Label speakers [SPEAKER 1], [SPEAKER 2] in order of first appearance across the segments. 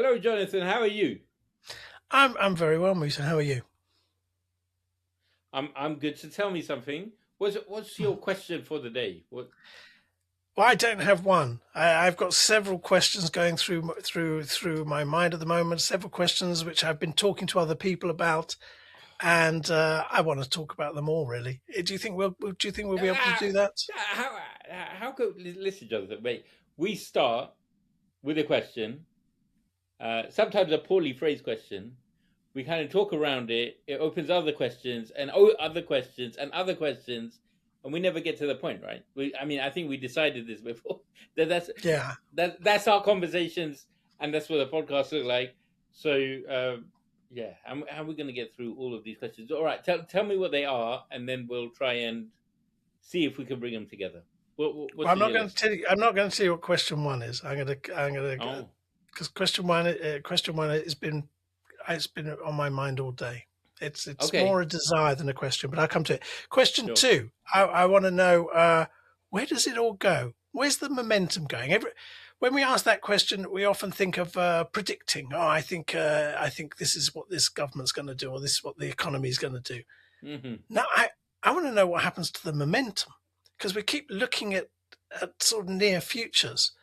[SPEAKER 1] Hello, Jonathan. How are you?
[SPEAKER 2] I'm very well, Musa. How are you?
[SPEAKER 1] I'm good. So tell me something. What's your question for the day? What?
[SPEAKER 2] Well, I don't have one. I've got several questions going through my mind at the moment. Several questions which I've been talking to other people about, and I want to talk about them all. Really, do you think we'll be able to do that?
[SPEAKER 1] How could listen, Jonathan? Wait, we start with a question. Sometimes a poorly phrased question. We kind of talk around it. It opens other questions and other questions and other questions, and we never get to the point, right? I think we decided this before.
[SPEAKER 2] Yeah.
[SPEAKER 1] That's our conversations, and that's what the podcast look like. So, yeah, how are we going to get through all of these questions? All right, tell me what they are, and then we'll try and see if we can bring them together.
[SPEAKER 2] I'm not going to tell you. I'm not going to tell you what question one is. I'm going to because question one has been. It's been on my mind all day. It's okay. More a desire than a question, but I'll come to it. Question two, I want to know where does it all go? Where's the momentum going? When we ask that question, we often think of predicting. Oh, I think this is what this government's going to do, or this is what the economy is going to do.
[SPEAKER 1] Mm-hmm.
[SPEAKER 2] Now, I want to know what happens to the momentum, because we keep looking at sort of near futures.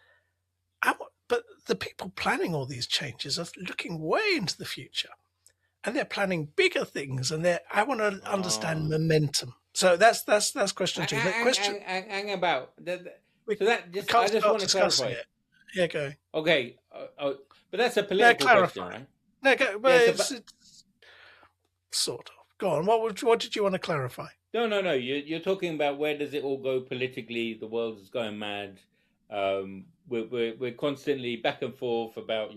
[SPEAKER 2] But the people planning all these changes are looking way into the future, and they're planning bigger things. And I want to understand momentum. So that's question two.
[SPEAKER 1] Hang about. I just want to clarify
[SPEAKER 2] it. Yeah, go.
[SPEAKER 1] Okay, but that's a political question, right?
[SPEAKER 2] No, go. Well, it's sort of. Go on. What did you want to clarify?
[SPEAKER 1] No. You're talking about where does it all go politically? The world is going mad. We're constantly back and forth about,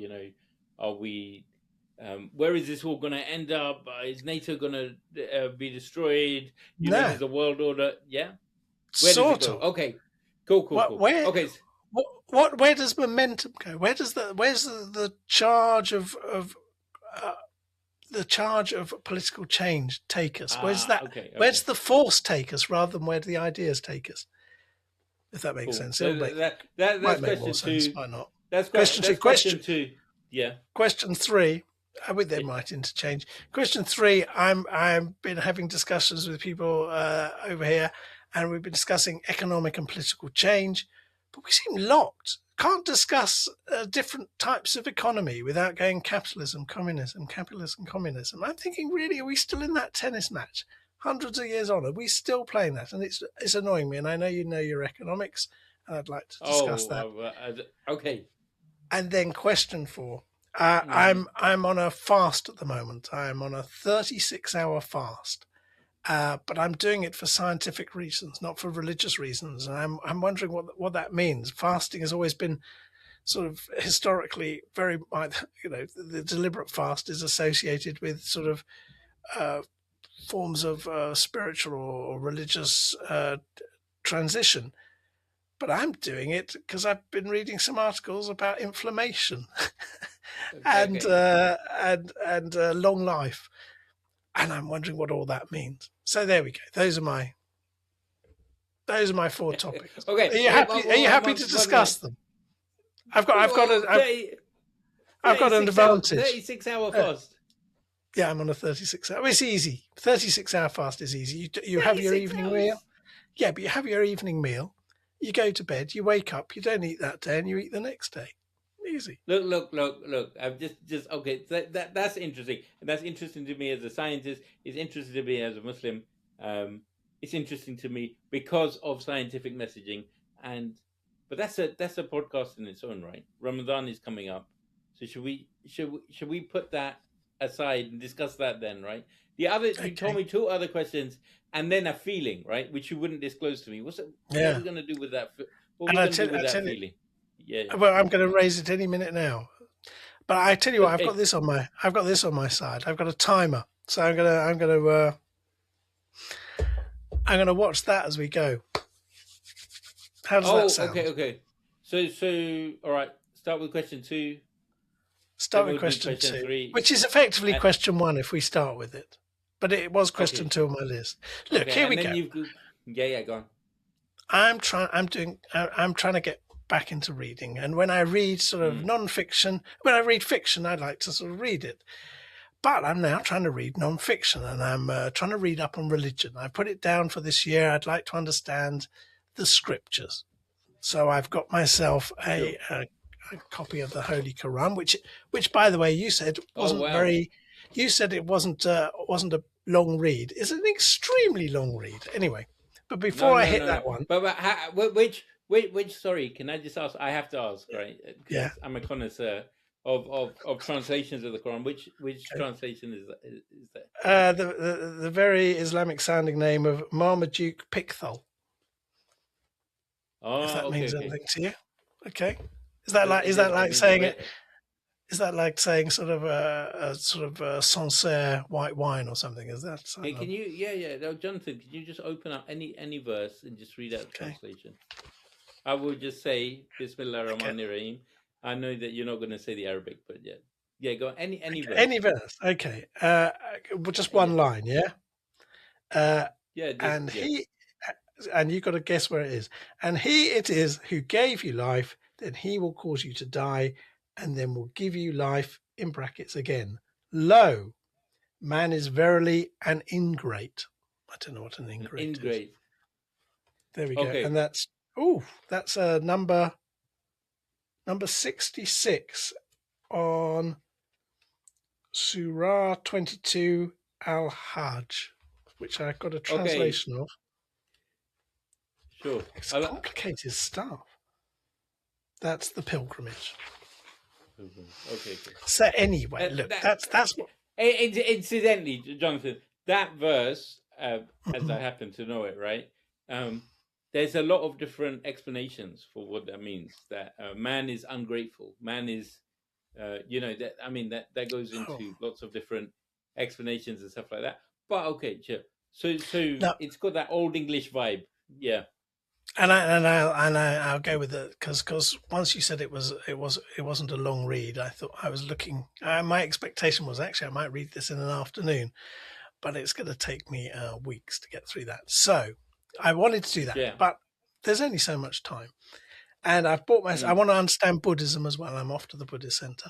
[SPEAKER 1] are we where is this all going to end up? Is NATO going to be destroyed? There's a world order. Yeah, where
[SPEAKER 2] sort
[SPEAKER 1] does it go?
[SPEAKER 2] of.
[SPEAKER 1] Okay, cool.
[SPEAKER 2] Okay, where does momentum go? Where's the charge of the charge of political change take us? Where's that?
[SPEAKER 1] Okay.
[SPEAKER 2] Where's the force take us rather than where do the ideas take us? If that makes sense.
[SPEAKER 1] That's question two.
[SPEAKER 2] Might not.
[SPEAKER 1] That's question two. Yeah.
[SPEAKER 2] Question three. With them might interchange. Question three. I've been having discussions with people over here, and we've been discussing economic and political change, but we seem locked. Can't discuss different types of economy without going capitalism, communism. I'm thinking, really, are we still in that tennis match? Hundreds of years on, are we still playing that? And it's annoying me. And I know you know your economics, and I'd like to discuss that.
[SPEAKER 1] Okay.
[SPEAKER 2] And then question four. I'm on a fast at the moment. I'm on a 36-hour fast, but I'm doing it for scientific reasons, not for religious reasons. And I'm wondering what that means. Fasting has always been sort of historically very, the deliberate fast is associated with sort of forms of spiritual or religious transition, but I'm doing it because I've been reading some articles about inflammation and long life, and I'm wondering what all that means. So there we go. Those are my four topics.
[SPEAKER 1] Okay.
[SPEAKER 2] Are you happy to discuss them? I've got an advantage.
[SPEAKER 1] 36-hour fast.
[SPEAKER 2] Yeah, I'm on a 36-hour. It's easy. 36-hour fast is easy. You have your evening meal. Yeah, but you have your evening meal. You go to bed. You wake up. You don't eat that day, and you eat the next day. Easy.
[SPEAKER 1] Look. I'm just okay. That's interesting. And that's interesting to me as a scientist. It's interesting to me as a Muslim. It's interesting to me because of scientific messaging. But that's a podcast in its own right. Ramadan is coming up, so should we put that aside and discuss that then, right? You told me two other questions and then a feeling, right, which you wouldn't disclose to me. What are we going to do with that? What are we going to do with that feeling? Yeah.
[SPEAKER 2] Well, I'm going to raise it any minute now. But I tell you what, I've got this on my side. I've got a timer, so I'm going to watch that as we go. How does that sound?
[SPEAKER 1] Okay. So all right. Start with question two.
[SPEAKER 2] Start with question two, 3. Which is effectively question one if we start with it. But it was question two on my list. Look, here we go.
[SPEAKER 1] Yeah, go on.
[SPEAKER 2] I'm trying to get back into reading. And when I read sort of non-fiction, when I read fiction, I like to sort of read it. But I'm now trying to read non-fiction, and I'm trying to read up on religion. I put it down for this year. I'd like to understand the scriptures. So I've got myself a copy of the Holy Qur'an, which by the way, you said wasn't very. You said it wasn't a long read. It's an extremely long read. Anyway, but before I hit that one,
[SPEAKER 1] but which sorry, can I just ask? I have to ask, right?
[SPEAKER 2] Yeah,
[SPEAKER 1] I'm a connoisseur of translations of the Quran. Which translation is that?
[SPEAKER 2] The very Islamic sounding name of Marmaduke Pickthall.
[SPEAKER 1] Oh,
[SPEAKER 2] if that means anything to you, okay. Is that like saying sort of a Sancerre white wine or something? Is that?
[SPEAKER 1] Hey, can you? Yeah. No, Jonathan, can you just open up any verse and just read out the translation? I will just say Bismillah Rahman Rahim. I know that you're not going to say the Arabic, but yeah, go on. Any verse.
[SPEAKER 2] Any verse, okay. Just one line, yeah. And you've got to guess where it is. And he it is who gave you life, then he will cause you to die, and then will give you life in brackets again. Lo, man is verily an ingrate. I don't know what an ingrate is. There we go. And that's number 66 on Surah 22 Al-Hajj, which I've got a translation of.
[SPEAKER 1] Sure.
[SPEAKER 2] It's complicated stuff. That's the pilgrimage.
[SPEAKER 1] Okay.
[SPEAKER 2] So anyway, look, that's what.
[SPEAKER 1] Incidentally, Jonathan, that verse, as I happen to know it, right? There's a lot of different explanations for what that means. That man is ungrateful. Man is, that goes into lots of different explanations and stuff like that. But okay, sure. So no. It's got that old English vibe, yeah.
[SPEAKER 2] And I'll go with it because once you said it wasn't a long read, I thought I was looking. My expectation was actually I might read this in an afternoon, but it's going to take me weeks to get through that. So I wanted to do that, but there's only so much time, and I've bought myself. I want to understand Buddhism as well. I'm off to the Buddhist Center.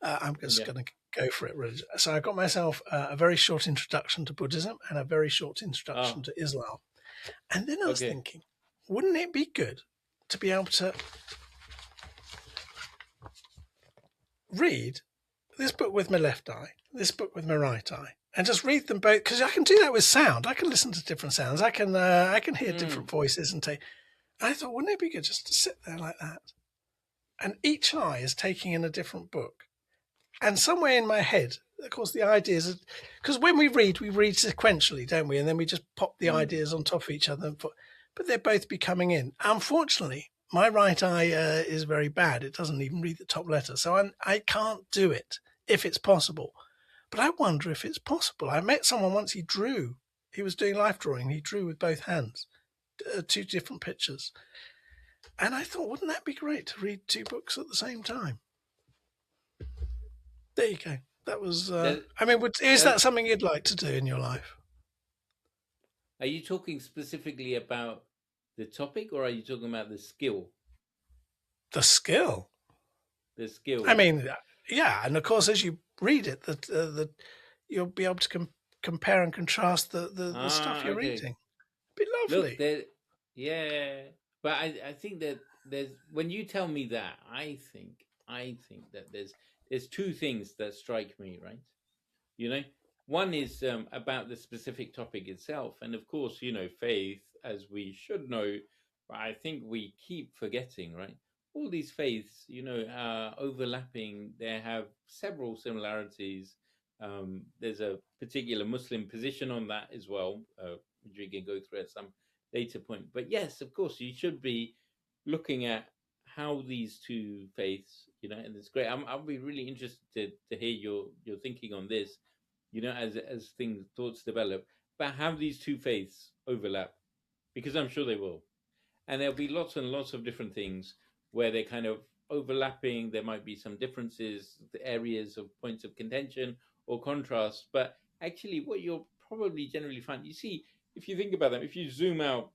[SPEAKER 2] I'm just going to go for it. So I got myself a very short introduction to Buddhism and a very short introduction to Islam, and then I was thinking, wouldn't it be good to be able to read this book with my left eye, this book with my right eye, and just read them both? Because I can do that with sound. I can listen to different sounds. I can hear different voices and take. I thought, wouldn't it be good just to sit there like that? And each eye is taking in a different book. And somewhere in my head, of course, the ideas, because when we read sequentially, don't we? And then we just pop the ideas on top of each other. But they're both be coming in. Unfortunately, my right eye is very bad. It doesn't even read the top letter. So I can't do it if it's possible. But I wonder if it's possible. I met someone once, he drew. He was doing life drawing. He drew with both hands, two different pictures. And I thought, wouldn't that be great to read two books at the same time? There you go. That was, is that something you'd like to do in your life?
[SPEAKER 1] Are you talking specifically about the topic, or are you talking about the skill?
[SPEAKER 2] The skill.
[SPEAKER 1] The skill.
[SPEAKER 2] I mean, yeah, and of course, as you read it, that you'll be able to compare and contrast the stuff you're reading. It'd be lovely.
[SPEAKER 1] Look, but I think that when you tell me that, I think that there's two things that strike me, right? One is about the specific topic itself. And of course, faith, as we should know, but I think we keep forgetting, right? All these faiths, are overlapping. They have several similarities. There's a particular Muslim position on that as well, which we can go through at some later point. But yes, of course, you should be looking at how these two faiths, and it's great. I'll be really interested to hear your thinking on this, as thoughts develop, about how these two faiths overlap, because I'm sure they will. And there'll be lots and lots of different things where they're kind of overlapping. There might be some differences, the areas of points of contention or contrast. But actually, what you'll probably generally find, you see, if you think about them, if you zoom out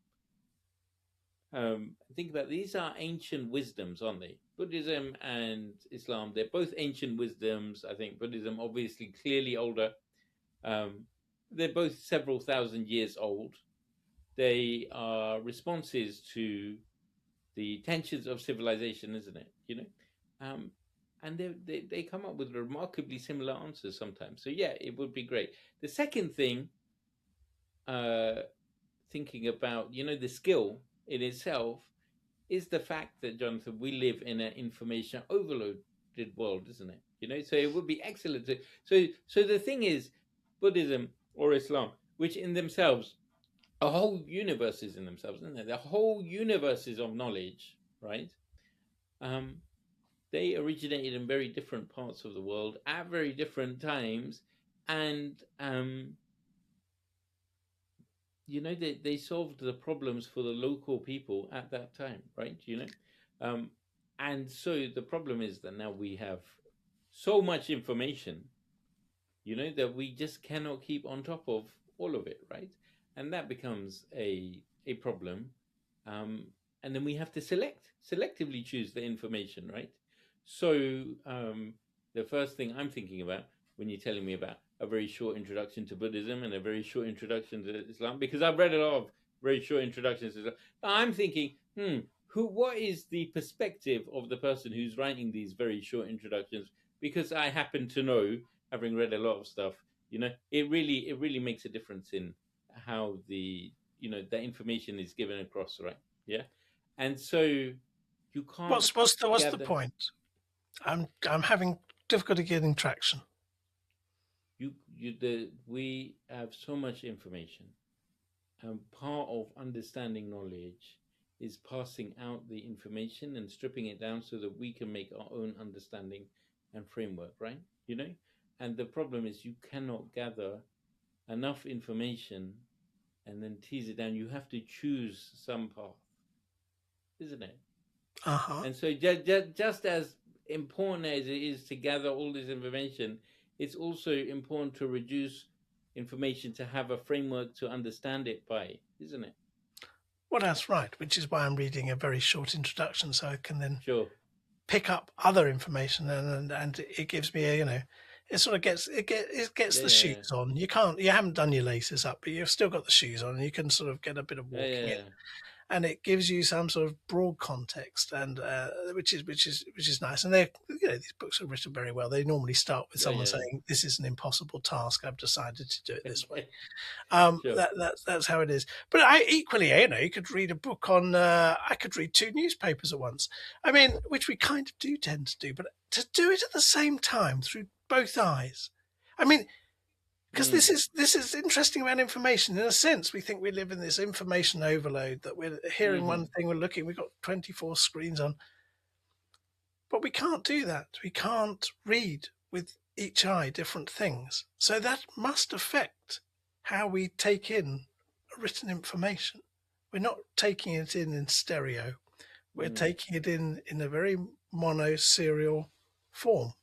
[SPEAKER 1] think about these are ancient wisdoms, aren't they? Buddhism and Islam, they're both ancient wisdoms. I think Buddhism obviously clearly older. They're both several thousand years old. They are responses to the tensions of civilization, isn't it? And they come up with remarkably similar answers sometimes. So yeah, it would be great. The second thing, thinking about the skill in itself, is the fact that, Jonathan, we live in an information overloaded world, isn't it? So it would be excellent to. So the thing is, Buddhism or Islam, which in themselves, a whole universe is in themselves, isn't it? The whole universe is of knowledge, right? They originated in very different parts of the world at very different times, and they solved the problems for the local people at that time, right? And so the problem is that now we have so much information, that we just cannot keep on top of all of it, right? And that becomes a problem. And then we have to selectively choose the information, right? So the first thing I'm thinking about when you're telling me about a very short introduction to Buddhism and a very short introduction to Islam, because I've read a lot of very short introductions to Islam, I'm thinking, what is the perspective of the person who's writing these very short introductions? Because I happen to know, having read a lot of stuff, it really makes a difference in how the information is given across, right? Yeah. And so you can't.
[SPEAKER 2] What's the point? I'm having difficulty getting traction.
[SPEAKER 1] We have so much information, and part of understanding knowledge is passing out the information and stripping it down so that we can make our own understanding and framework, right? And the problem is you cannot gather enough information and then tease it down. You have to choose some path, isn't it? And so just as important as it is to gather all this information, it's also important to reduce information to have a framework to understand it by, isn't it?
[SPEAKER 2] Well, that's right, which is why I'm reading a very short introduction, so I can then pick up other information, and it gives me it sort of gets the shoes on. You haven't done your laces up, but you've still got the shoes on, and you can sort of get a bit of walking in. And it gives you some sort of broad context, and which is nice. And these books are written very well. They normally start with someone saying, "This is an impossible task. I've decided to do it this way." That's how it is. But equally, you could read a book on. I could read 2 newspapers at once. I mean, which we kind of do tend to do, but to do it at the same time through both eyes. I mean. Because this is interesting about information. In a sense, we think we live in this information overload, that we're hearing one thing, we've got 24 screens on. But we can't do that. We can't read with each eye different things. So that must affect how we take in written information. We're not taking it in stereo. We're taking it in a very mono-serial form.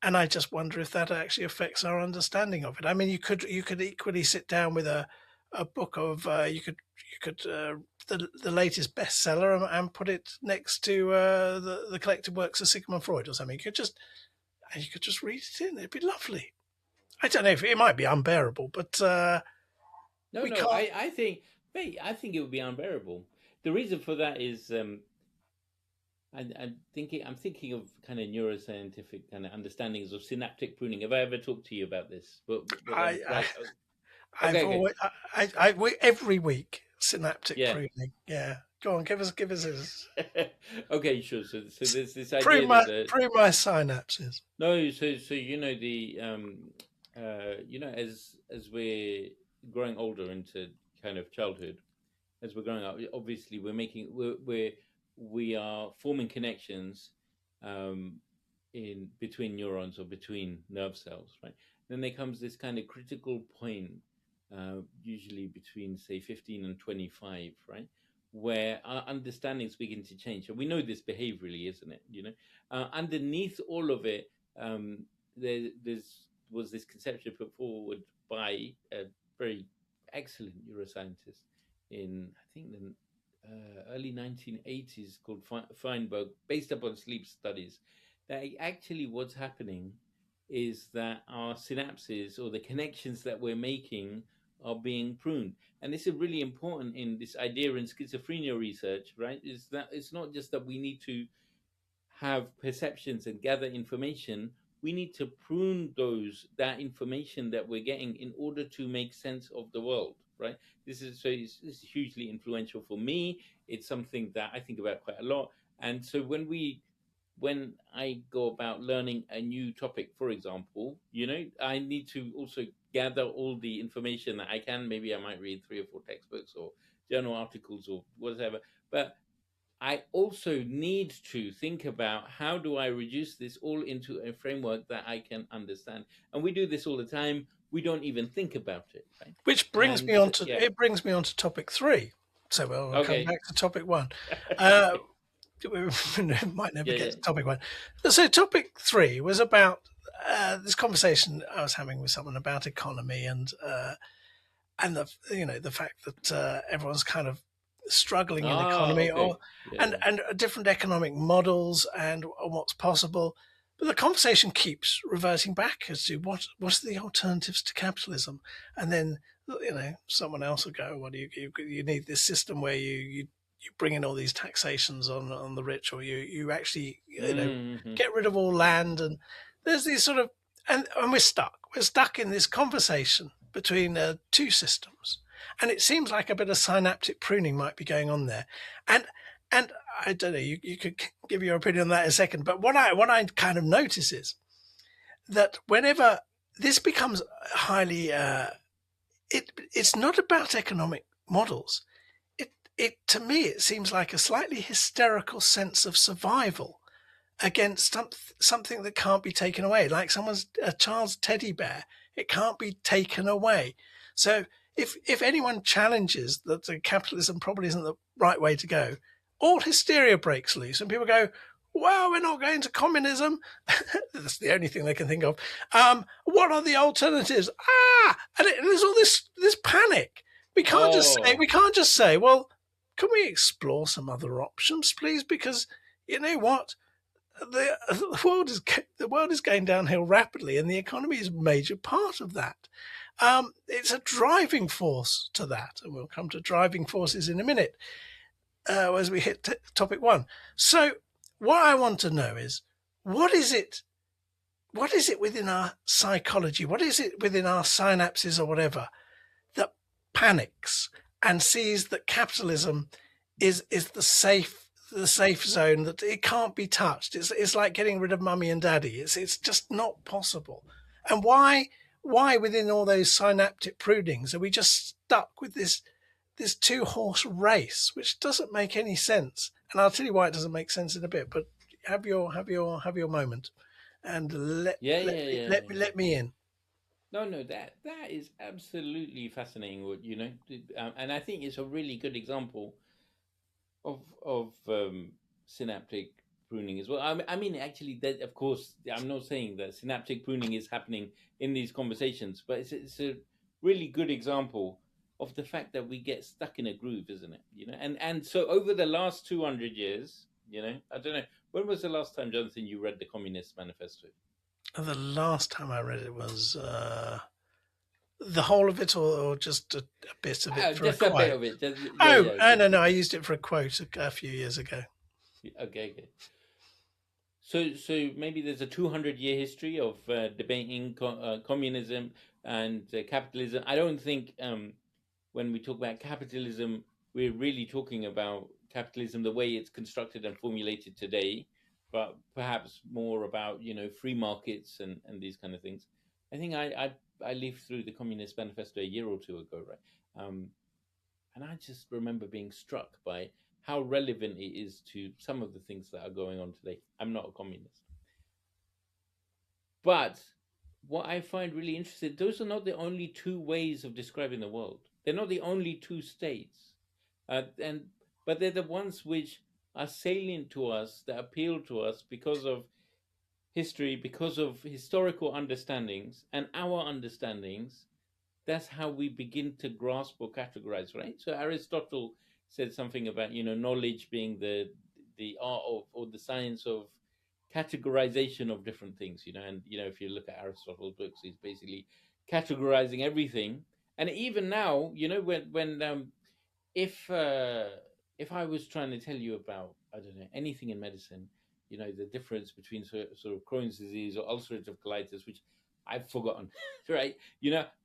[SPEAKER 2] And I just wonder if that actually affects our understanding of it. I mean, you could equally sit down with a book of the latest bestseller and put it next to the collected works of Sigmund Freud or something. You could just read it in. It'd be lovely. I don't know if it might be unbearable, but
[SPEAKER 1] I think it would be unbearable. The reason for that is. I'm thinking of kind of neuroscientific kind of understandings of synaptic pruning. Have I ever talked to you about this?
[SPEAKER 2] Every week synaptic pruning. Yeah, go on, give us this.
[SPEAKER 1] Okay, sure. So there's this idea
[SPEAKER 2] prune my synapses.
[SPEAKER 1] No, so as we're growing older into kind of childhood, as we're growing up, obviously we are forming connections in between neurons or between nerve cells, right? Then there comes this kind of critical point, usually between say 15 and 25, right, where our understandings begin to change. And we know this behaviorally, isn't it? Underneath all of it, there was this conception put forward by a very excellent neuroscientist in, I think, the early 1980s called Feinberg, based upon sleep studies, that actually what's happening is that our synapses or the connections that we're making are being pruned. And this is really important in this idea in schizophrenia research, right? Is that it's not just that we need to have perceptions and gather information, we need to prune that information that we're getting in order to make sense of the world, right? This is hugely influential for me. It's something that I think about quite a lot. And so when I go about learning a new topic, for example, I need to also gather all the information that I can. Maybe I might read 3 or 4 textbooks or journal articles or whatever, but I also need to think about how do I reduce this all into a framework that I can understand. And we do this all the time. We don't even think about it, right?
[SPEAKER 2] Which brings me on to it brings me on to topic 3. So we'll come back to topic 1. We might never get to topic 1. So topic 3 was about this conversation I was having with someone about economy and the fact that everyone's kind of struggling in economy and different economic models and what's possible. But the conversation keeps reverting back as to what's the alternatives to capitalism. And then, someone else will go, what do you need this system where you bring in all these taxations on the rich, or you actually, get rid of all land. And there's these sort of, and we're stuck in this conversation between 2 systems. And it seems like a bit of synaptic pruning might be going on there. And I don't know, you could give your opinion on that in a second. But what I kind of notice is that whenever this becomes highly, it's not about economic models. It to me, it seems like a slightly hysterical sense of survival against something that can't be taken away, like a child's teddy bear. It can't be taken away. So if anyone challenges that capitalism probably isn't the right way to go, all hysteria breaks loose and people go, well, we're not going to communism. That's the only thing they can think of. What are the alternatives? And there's all this panic. We can't just say, well, can we explore some other options, please? Because you know what? The world is going downhill rapidly, and the economy is a major part of that. It's a driving force to that, and we'll come to driving forces in a minute as we hit topic 1. So what I want to know is, what is it within our psychology, what is it within our synapses or whatever that panics and sees that capitalism is the safe zone, that it can't be touched? It's like getting rid of mummy and daddy. It's just not possible. And why within all those synaptic prunings are we just stuck with this 2-horse race, which doesn't make any sense? And I'll tell you why it doesn't make sense in a bit. But have your moment, and let me in.
[SPEAKER 1] No, that is absolutely fascinating. And I think it's a really good example of synaptic pruning as well. I mean, actually, that, of course, I'm not saying that synaptic pruning is happening in these conversations, but it's a really good example of the fact that we get stuck in a groove, isn't it? And so over the last 200 years, I don't know, when was the last time, Jonathan, you read the Communist Manifesto?
[SPEAKER 2] The last time I read it was the whole of it, or just a bit of it?
[SPEAKER 1] Just a bit of it.
[SPEAKER 2] No, I used it for a quote a few years ago.
[SPEAKER 1] Okay. So maybe there's a 200-year history of debating communism and capitalism. I don't think when we talk about capitalism, we're really talking about capitalism the way it's constructed and formulated today, but perhaps more about free markets and these kind of things. I think I lived through the Communist Manifesto a year or 2 ago, right? And I just remember being struck by how relevant it is to some of the things that are going on today. I'm not a communist, but what I find really interesting, those are not the only 2 ways of describing the world. They're not the only 2 states, but they're the ones which are salient to us, that appeal to us because of history, because of historical understandings and our understandings. That's how we begin to grasp or categorize, right? So Aristotle said something about, knowledge being the art of, or the science of categorization of different things, and if you look at Aristotle's books, he's basically categorizing everything. And even now, when if I was trying to tell you about, I don't know, anything in medicine, the difference between sort of Crohn's disease or ulcerative colitis, which I've forgotten, right?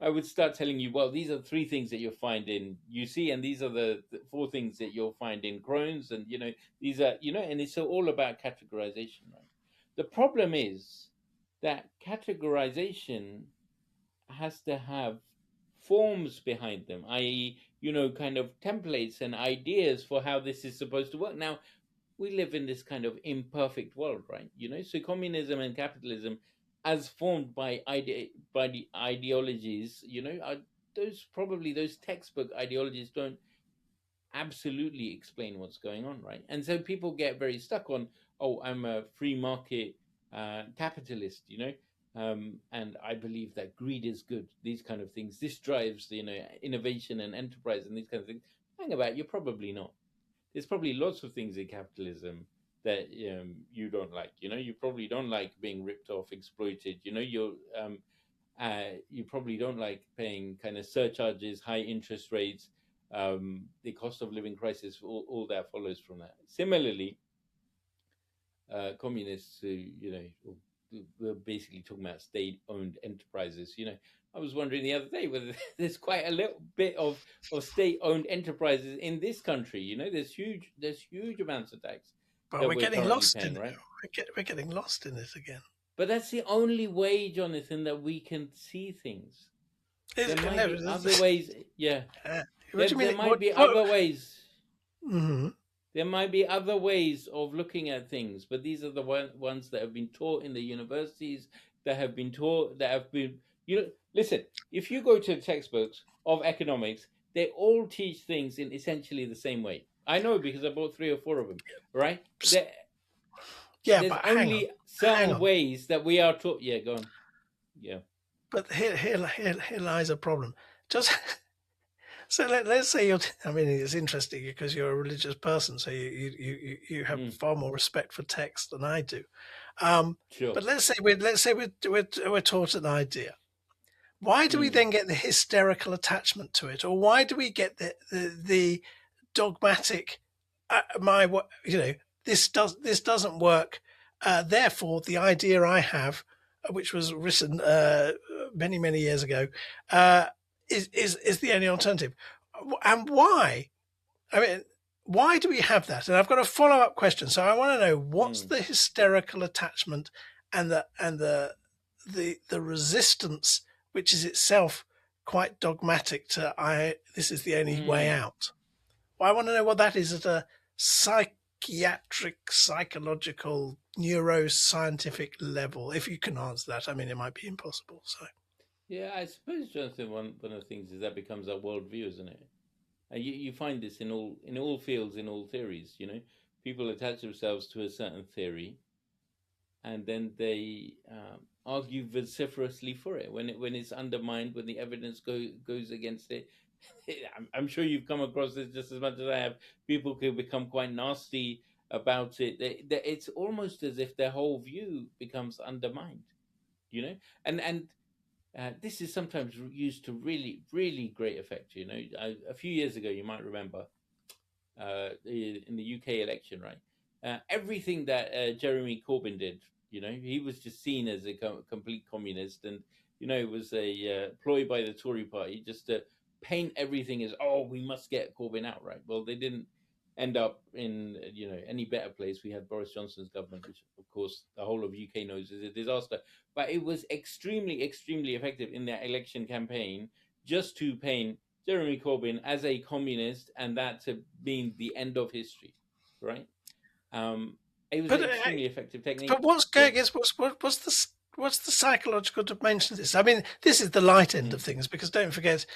[SPEAKER 1] I would start telling you, well, these are 3 things that you'll find in UC, and these are the 4 things that you'll find in Crohn's, and these are, and it's all about categorization, right? The problem is that categorization has to have forms behind them, i.e., kind of templates and ideas for how this is supposed to work. Now, we live in this kind of imperfect world, right? So communism and capitalism, as formed by the ideologies, are those textbook ideologies don't absolutely explain what's going on, right? And so people get very stuck on, oh, I'm a free market capitalist, and I believe that greed is good. These kind of things. This drives the innovation and enterprise and these kind of things. Hang about, you're probably not. There's probably lots of things in capitalism that you don't like. You probably don't like being ripped off, exploited. You probably don't like paying kind of surcharges, high interest rates, the cost of living crisis. All that follows from that. Similarly, communists who we're basically talking about state-owned enterprises. I was wondering the other day whether there's quite a little bit of state-owned enterprises in this country. There's huge amounts of tax.
[SPEAKER 2] But we're getting lost in it, right? We're getting lost in it again.
[SPEAKER 1] But that's the only way, Jonathan, that we can see things. There might be other ways. Yeah. There might be other ways.
[SPEAKER 2] Mm-hmm.
[SPEAKER 1] There might be other ways of looking at things, but these are the ones that have been taught in the universities, that have been, listen, if you go to the textbooks of economics, they all teach things in essentially the same way. I know, because I bought 3 or 4 of them, right? There's only certain ways that we are taught. Yeah, go on. Yeah.
[SPEAKER 2] But here lies a problem. So let's say it's interesting because you're a religious person, so you have far more respect for text than I do.
[SPEAKER 1] Sure.
[SPEAKER 2] But let's say we're taught an idea. Why do we then get the hysterical attachment to it, or why do we get the dogmatic? This doesn't work. Therefore, the idea I have, which was written many years ago, is the only alternative. And why? Why do we have that? And I've got a follow-up question. So I want to know, what's the hysterical attachment and the resistance, which is itself quite dogmatic to this is the only way out. Well, I want to know what that is at a psychiatric, psychological, neuroscientific level. If you can answer that, it might be impossible. So.
[SPEAKER 1] Yeah, I suppose, Jonathan, one of the things is that becomes our worldview, isn't it? And you find this in all fields, in all theories. People attach themselves to a certain theory, and then they argue vociferously for it when it's undermined, when the evidence goes against it. I'm sure you've come across this just as much as I have. People could become quite nasty about it. It's almost as if their whole view becomes undermined. And this is sometimes used to really, really great effect. A few years ago, you might remember, in the UK election, right? Everything that Jeremy Corbyn did, he was just seen as a complete communist, and it was a ploy by the Tory party just to paint everything as, oh, we must get Corbyn out, right? Well, they didn't end up in any better place. We had Boris Johnson's government, which of course the whole of UK knows is a disaster, but it was extremely effective in their election campaign just to paint Jeremy Corbyn as a communist, and that to being the end of history, right? It was an extremely effective technique.
[SPEAKER 2] But what's the psychological dimension of this? This is the light end of things, because don't forget,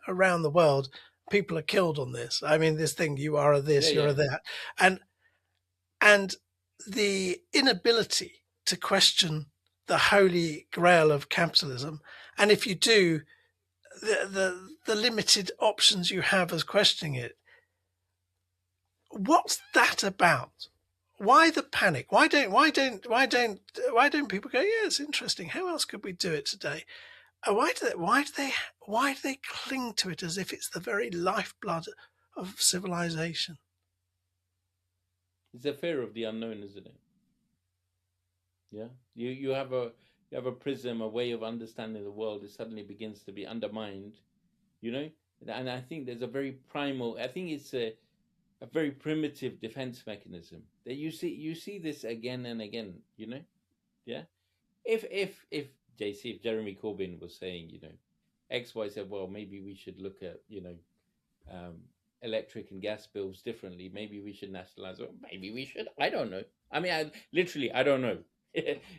[SPEAKER 2] around the world, people are killed on this. This thing, you are a this, you're a that. And the inability to question the holy grail of capitalism, and if you do, the limited options you have as questioning it, what's that about? Why the panic? Why don't people go, yeah, it's interesting. How else could we do it today? Why do they cling to it as if it's the very lifeblood of civilization?
[SPEAKER 1] It's a fear of the unknown, isn't it? Yeah, you have a prism, a way of understanding the world. It suddenly begins to be undermined, you know. And I think there's a very primal. I think it's a very primitive defense mechanism that you see this again and again. You know, yeah. If JC, if Jeremy Corbyn was saying, you know, X, Y, Z, well, maybe we should look at, you know, electric and gas bills differently. Maybe we should nationalize, or maybe we should. I don't know. I mean, I don't know.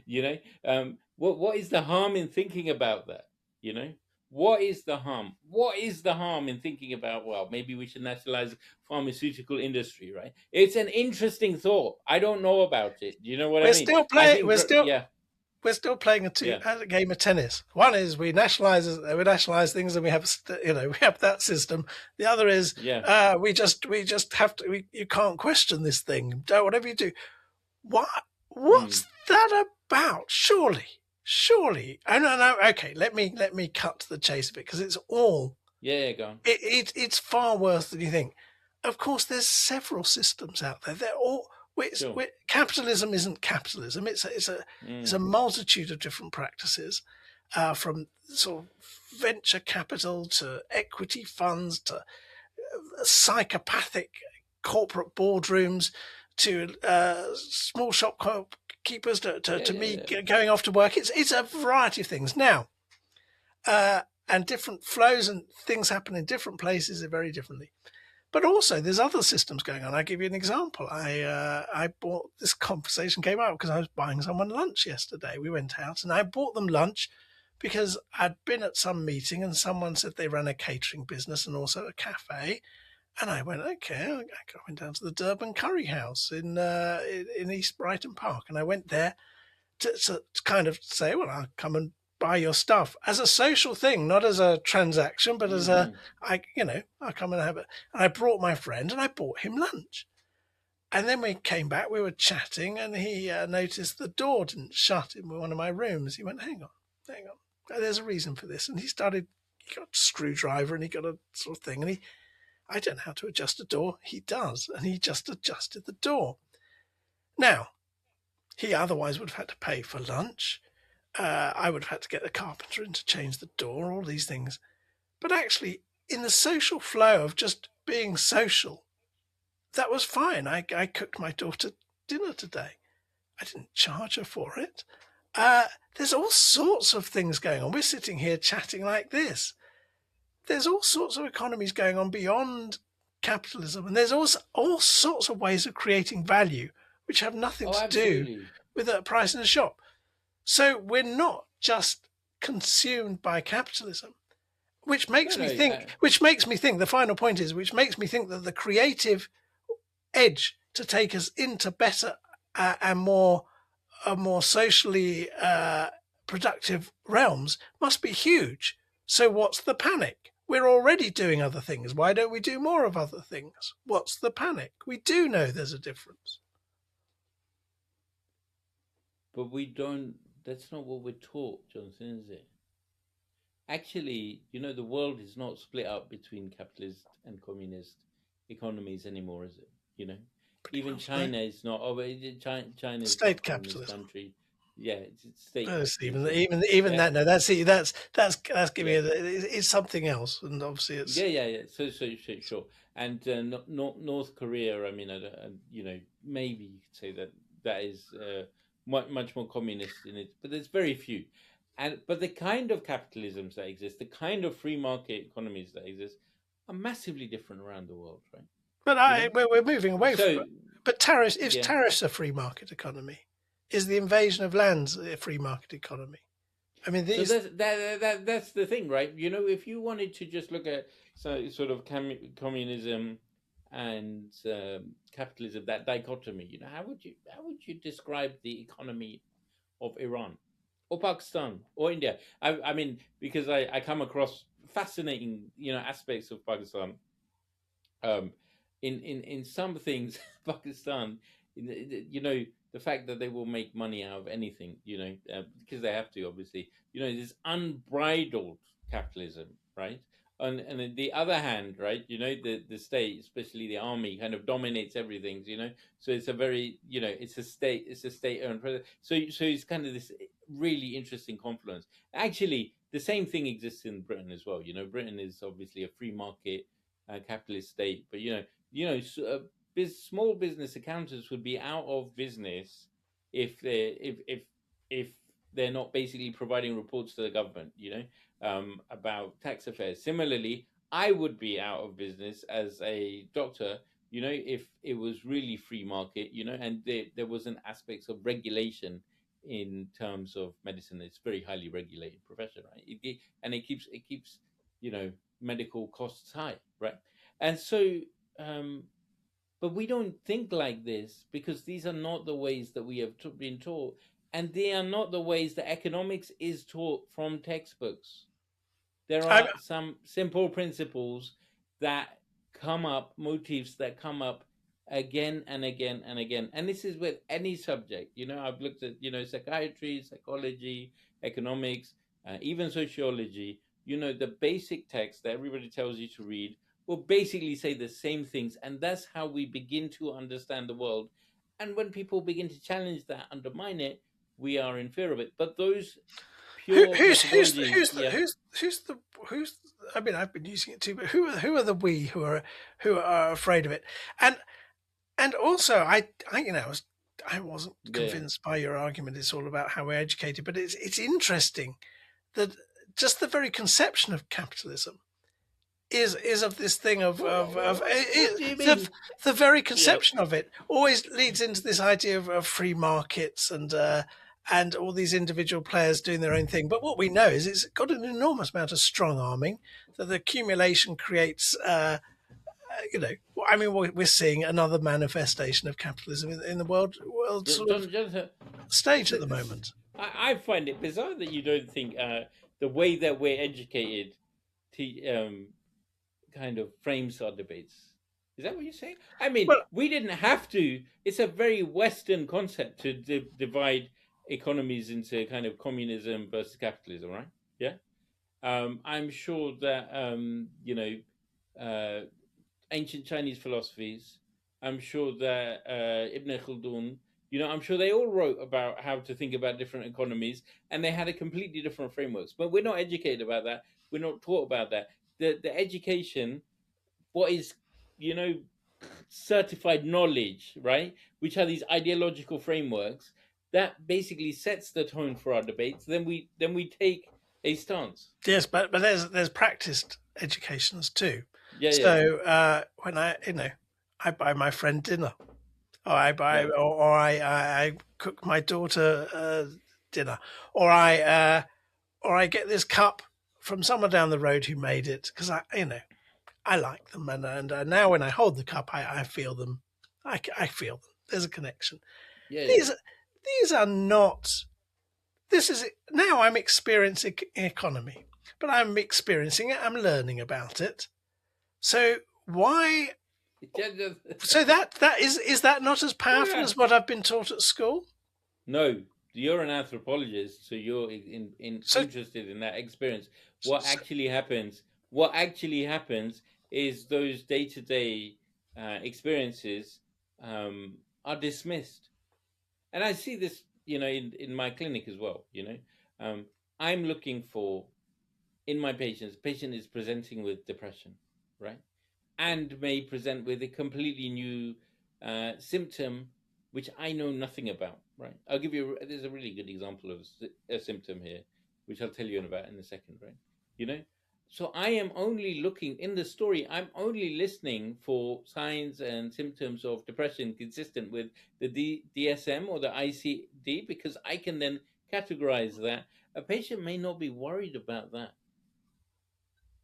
[SPEAKER 1] You know, what is the harm in thinking about that? You know, what is the harm? What is the harm in thinking about, well, maybe we should nationalize pharmaceutical industry, right? It's an interesting thought. I don't know about it. You know what I mean?
[SPEAKER 2] Still playing.
[SPEAKER 1] Yeah.
[SPEAKER 2] We're still playing a game of tennis. One is we nationalize things, and we have that system. The other is we just have to. You can't question this thing. Whatever you do. What's that about? Surely. No. Okay, let me cut to the chase of it, because it's all.
[SPEAKER 1] Yeah, go on.
[SPEAKER 2] It's far worse than you think. Of course, there's several systems out there. They're all. Capitalism isn't capitalism. It's a multitude of different practices, from sort of venture capital to equity funds to psychopathic corporate boardrooms to small shop keepers to me going off to work. It's a variety of things now, and different flows and things happen in different places very differently. But also, there's other systems going on. I'll give you an example. I bought, this conversation came out because I was buying someone lunch yesterday. We went out and I bought them lunch because I'd been at some meeting and someone said they ran a catering business and also a cafe. And I went, okay. I went down to the Durban Curry House in East Brighton Park. And I went there to kind of say, well, I'll come and buy your stuff as a social thing, not as a transaction, but as I'll come and have it. And I brought my friend and I bought him lunch. And then we came back, we were chatting, and he noticed the door didn't shut in one of my rooms. He went, hang on. There's a reason for this. And he got a screwdriver and he got a sort of thing. And I don't know how to adjust a door. He does. And he just adjusted the door. Now, he otherwise would have had to pay for lunch. I would have had to get the carpenter in to change the door, all these things. But actually, in the social flow of just being social, that was fine. I cooked my daughter dinner today. I didn't charge her for it. There's all sorts of things going on. We're sitting here chatting like this. There's all sorts of economies going on beyond capitalism. And there's also all sorts of ways of creating value, which have nothing to do with a price in a shop. So we're not just consumed by capitalism, which makes me think, the final point is, which makes me think that the creative edge to take us into better and more socially productive realms must be huge. So what's the panic? We're already doing other things. Why don't we do more of other things? What's the panic? We do know there's a difference.
[SPEAKER 1] But we don't. That's not what we're taught, Johnson, is it? Actually, the world is not split up between capitalist and communist economies anymore, is it? Even China is not. China is
[SPEAKER 2] state capitalism
[SPEAKER 1] country. Yeah, it's state.
[SPEAKER 2] No, even that. No, that's giving it. It's something else, and obviously it's.
[SPEAKER 1] Yeah. So sure. And North Korea. I mean, maybe you could say that is. Much more communist in it, but there's very few. But the kind of capitalisms that exist, the kind of free market economies that exist, are massively different around the world, right?
[SPEAKER 2] But we're moving away from it. But tariffs, if tariffs are free market economy, is the invasion of lands a free market economy? I mean,
[SPEAKER 1] so that's the thing, right? If you wanted to just look at sort of communism and capitalism, that dichotomy, how would you describe the economy of Iran or Pakistan or India? I mean, because I come across fascinating aspects of Pakistan in some things, Pakistan, you know, the fact that they will make money out of anything, you know, because they have to, obviously, you know, this unbridled capitalism, right? And on the other hand, right, you know, the state, especially the army, kind of dominates everything, you know. So it's a very, you know, it's a state-owned president. So it's kind of this really interesting confluence. Actually, the same thing exists in Britain as well. You know, Britain is obviously a free market capitalist state, but small business accountants would be out of business if if they're not basically providing reports to the government, you know, about tax affairs. Similarly, I would be out of business as a doctor, you know, if it was really free market, you know, and there was an aspects of regulation in terms of medicine. It's very highly regulated profession, right? And it keeps you know, medical costs high, right? And so but we don't think like this because these are not the ways that we have been taught, and they are not the ways that economics is taught from textbooks. There
[SPEAKER 2] I,
[SPEAKER 1] are some simple principles that come up, motifs that come up again and again and again. And this is with any subject. You know, I've looked at, you know, psychiatry, psychology, economics, even sociology. You know, the basic text that everybody tells you to read will basically say the same things. And that's how we begin to understand the world. And when people begin to challenge that, undermine it, we are in fear of it. But those pure methodologies,
[SPEAKER 2] who's I mean, I've been using it too, but who are the we who are afraid of it? And also, I you know, I wasn't convinced by your argument. It's all about how we're educated, but it's interesting that just the very conception of capitalism is of this thing of the very conception of it always leads into this idea of free markets and all these individual players doing their own thing. But what we know is it's got an enormous amount of strong arming, that the accumulation creates, you know, I mean, we're seeing another manifestation of capitalism in the world sort of stage at the moment.
[SPEAKER 1] I find it bizarre that you don't think the way that we're educated kind of frames our debates. Is that what you're saying? I mean, we didn't have to. It's a very Western concept to divide economies into kind of communism versus capitalism, right? Yeah. I'm sure that you know, ancient Chinese philosophies. I'm sure that Ibn Khaldun, you know, I'm sure they all wrote about how to think about different economies, and they had a completely different frameworks. But we're not educated about that. We're not taught about that. The education, what is, you know, certified knowledge, right? Which are these ideological frameworks that basically sets the tone for our debates. Then we take a stance.
[SPEAKER 2] Yes, but there's practiced educations too.
[SPEAKER 1] Yeah.
[SPEAKER 2] So when I buy my friend dinner, or I cook my daughter dinner, or I get this cup from someone down the road who made it because I like them, and now when I hold the cup, I feel them. I feel them. There's a connection.
[SPEAKER 1] Yeah.
[SPEAKER 2] These are not. This is now I'm experiencing economy, but I'm experiencing it. I'm learning about it. So why? So that is that not as powerful as what I've been taught at school?
[SPEAKER 1] No, you're an anthropologist, so you're interested in that experience. What actually happens? What actually happens is those day-to-day experiences are dismissed, and I see this, you know, in my clinic as well. You know, I'm looking for in my patients. Patient is presenting with depression, right, and may present with a completely new symptom which I know nothing about, right? I'll give you, there's a really good example of a symptom here, which I'll tell you about in a second, right? You know, so I am only looking in the story, I'm only listening for signs and symptoms of depression consistent with the DSM or the ICD, because I can then categorize that. A patient may not be worried about that.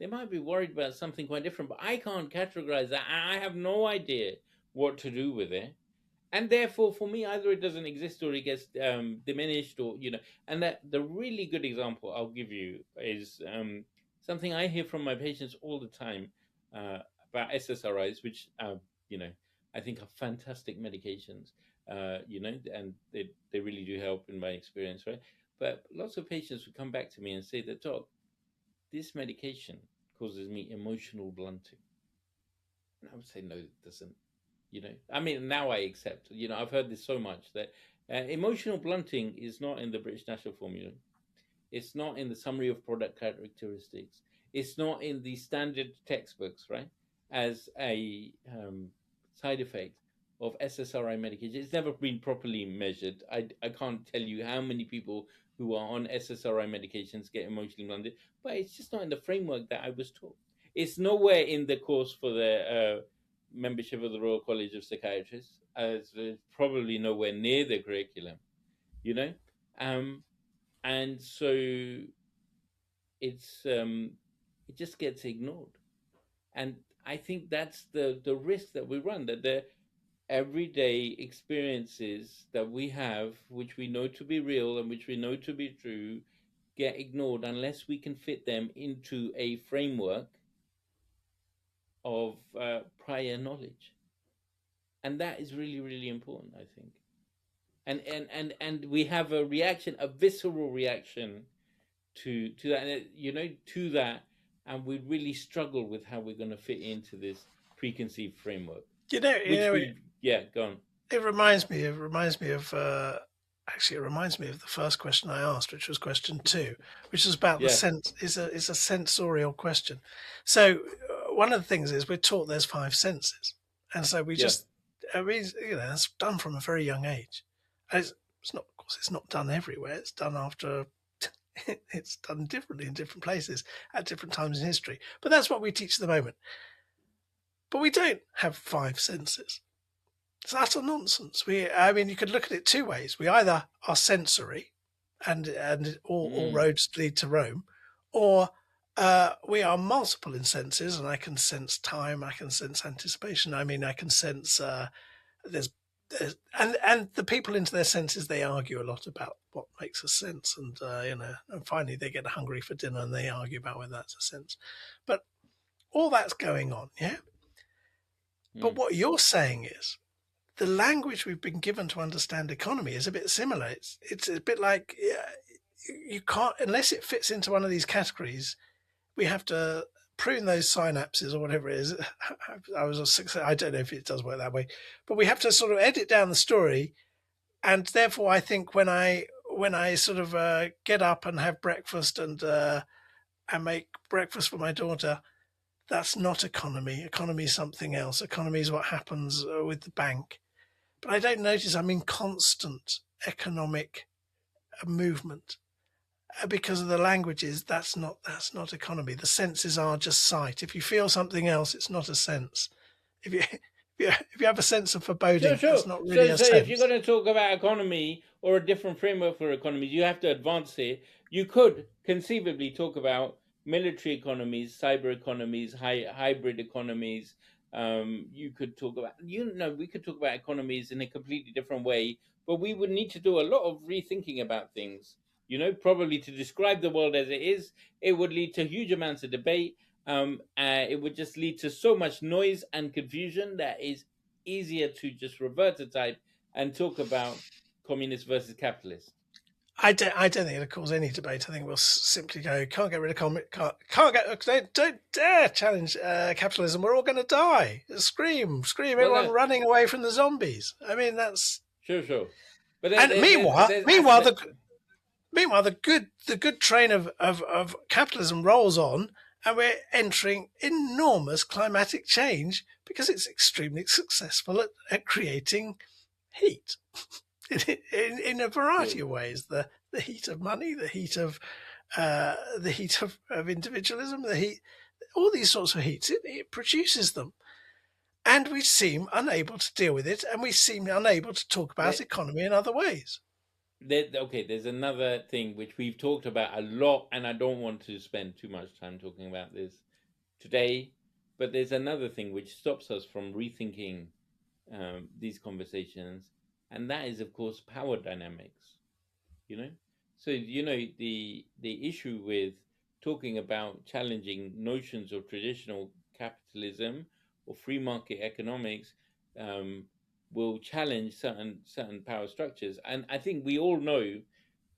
[SPEAKER 1] They might be worried about something quite different, but I can't categorize that. I have no idea what to do with it. And therefore, for me, either it doesn't exist or it gets diminished, or, you know. And that the really good example I'll give you is something I hear from my patients all the time about SSRIs, which I think are fantastic medications, and they really do help in my experience, right? But lots of patients would come back to me and say that, doc, this medication causes me emotional blunting. And I would say, no, it doesn't. I mean, now I accept, I've heard this so much that emotional blunting is not in the British National Formula. It's not in the summary of product characteristics. It's not in the standard textbooks, right? As a side effect of SSRI medication. It's never been properly measured. I can't tell you how many people who are on SSRI medications get emotionally blunted, but it's just not in the framework that I was taught. It's nowhere in the course for the membership of the Royal College of Psychiatrists, as it's probably nowhere near the curriculum, you know? And so it just gets ignored. And I think that's the risk that we run, that the everyday experiences that we have, which we know to be real and which we know to be true, get ignored unless we can fit them into a framework of prior knowledge. And that is really, really important, I think. And we have a reaction, a visceral reaction to that, to that, and we really struggle with how we're going to fit into this preconceived framework. Yeah, go on.
[SPEAKER 2] It reminds me of actually, it reminds me of the first question I asked, which was question 2, which is about the sense. Is a sensorial question. So one of the things is we're taught there's 5 senses, and so we just, I mean, it's done from a very young age. And it's not, of course, it's not done everywhere. It's done after. It's done differently in different places at different times in history. But that's what we teach at the moment. But we don't have 5 senses. It's utter nonsense. I mean, you could look at it 2 ways. We either are sensory, and all roads lead to Rome, or we are multiple in senses, and I can sense time, I can sense anticipation. I mean, I can sense and the people into their senses, they argue a lot about what makes a sense, and and finally they get hungry for dinner and they argue about whether that's a sense. But all that's going on, yeah. But what you're saying is, the language we've been given to understand economy is a bit similar. It's a bit like you can't, unless it fits into one of these categories, we have to prune those synapses or whatever it is. I don't know if it does work that way, but we have to sort of edit down the story. And therefore, I think when I sort of get up and have breakfast and make breakfast for my daughter, that's not economy. Economy is something else. Economy is what happens with the bank. But I don't notice I'm in constant economic movement because of the languages. That's not economy. The senses are just sight. If you feel something else, it's not a sense. If you have a sense of foreboding, it's not really a sense.
[SPEAKER 1] So if you're going to talk about economy or a different framework for economies, you have to advance it. You could conceivably talk about military economies, cyber economies, hybrid economies. You could talk about, we could talk about economies in a completely different way, but we would need to do a lot of rethinking about things, probably to describe the world as it is. It would lead to huge amounts of debate. It would just lead to so much noise and confusion that is easier to just revert to type and talk about communist versus capitalist.
[SPEAKER 2] I don't think it'll cause any debate. I think we'll simply go, can't get rid of don't dare challenge capitalism. We're all going to die. Scream, everyone running away from the zombies. I mean, that's
[SPEAKER 1] sure.
[SPEAKER 2] But meanwhile, the good train of capitalism rolls on, and we're entering enormous climatic change because it's extremely successful at creating heat. In a variety of ways, the heat of money, the heat of individualism, all these sorts of heats, it produces them, and we seem unable to deal with it, and we seem unable to talk about economy in other ways.
[SPEAKER 1] There's another thing which we've talked about a lot, and I don't want to spend too much time talking about this today, but there's another thing which stops us from rethinking these conversations. And that is, of course, power dynamics, So, the issue with talking about challenging notions of traditional capitalism or free market economics will challenge certain power structures. And I think we all know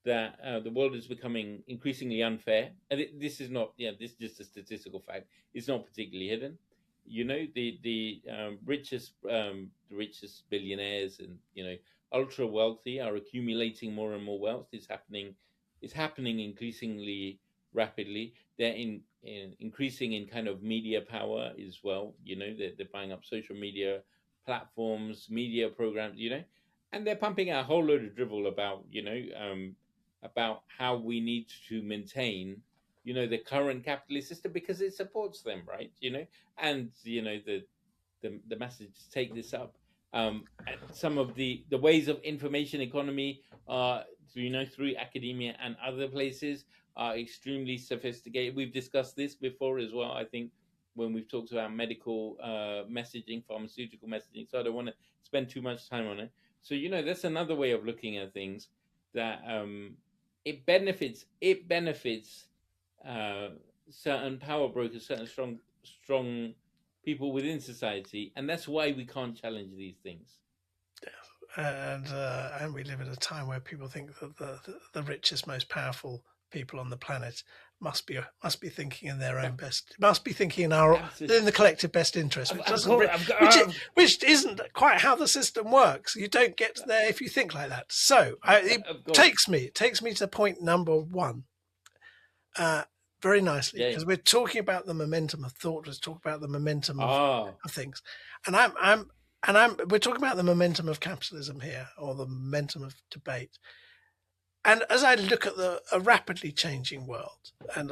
[SPEAKER 1] that the world is becoming increasingly unfair. And this is not, this is just a statistical fact. It's not particularly hidden. The richest billionaires and ultra wealthy are accumulating more and more wealth. It's happening increasingly rapidly. They're increasing in kind of media power as well. They're buying up social media platforms, media programs. And they're pumping out a whole load of drivel about how we need to maintain the current capitalist system because it supports them, right? And the masses take this up. Some of the ways of information economy through academia and other places are extremely sophisticated. We've discussed this before as well, I think, when we've talked about medical messaging, pharmaceutical messaging, so I don't want to spend too much time on it. So that's another way of looking at things, that it benefits certain power brokers, certain strong people within society, and that's why we can't challenge these things.
[SPEAKER 2] And we live at a time where people think that the richest, most powerful people on the planet must be thinking in their own best, must be thinking in the collective best interest, which isn't quite how the system works. You don't get there if you think like that. So it takes me to point number one very nicely, because we're talking about the momentum of thought. We're talking about the momentum of things, and we're talking about the momentum of capitalism here, or the momentum of debate. And as I look at a rapidly changing world, and